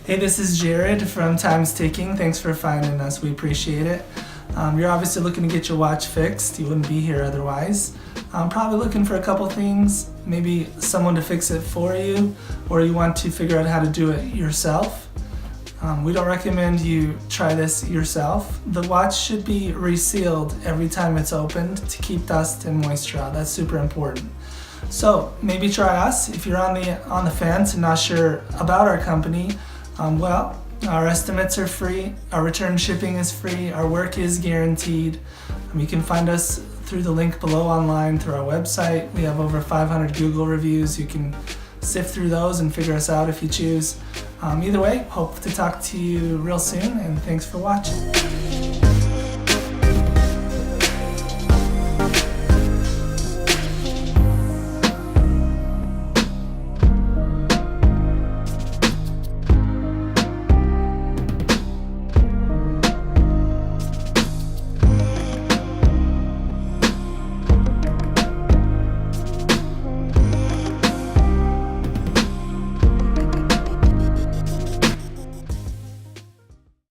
Hey, this is Jared from Time's Ticking. Thanks for finding us. We appreciate it. You're obviously looking to get your watch fixed. You wouldn't be here otherwise. Probably looking for a couple things, maybe someone to fix it for you, or you want to figure out how to do it yourself. We don't recommend you try this yourself. The watch should be resealed every time it's opened to keep dust and moisture out. That's super important. So maybe try us. If you're on the fence and not sure about our company, well, our estimates are free, our return shipping is free, our work is guaranteed. You can find us through the link below online through our website. We have over 500 Google reviews. You can sift through those and figure us out if you choose. Either way, hope to talk to you real soon, and thanks for watching.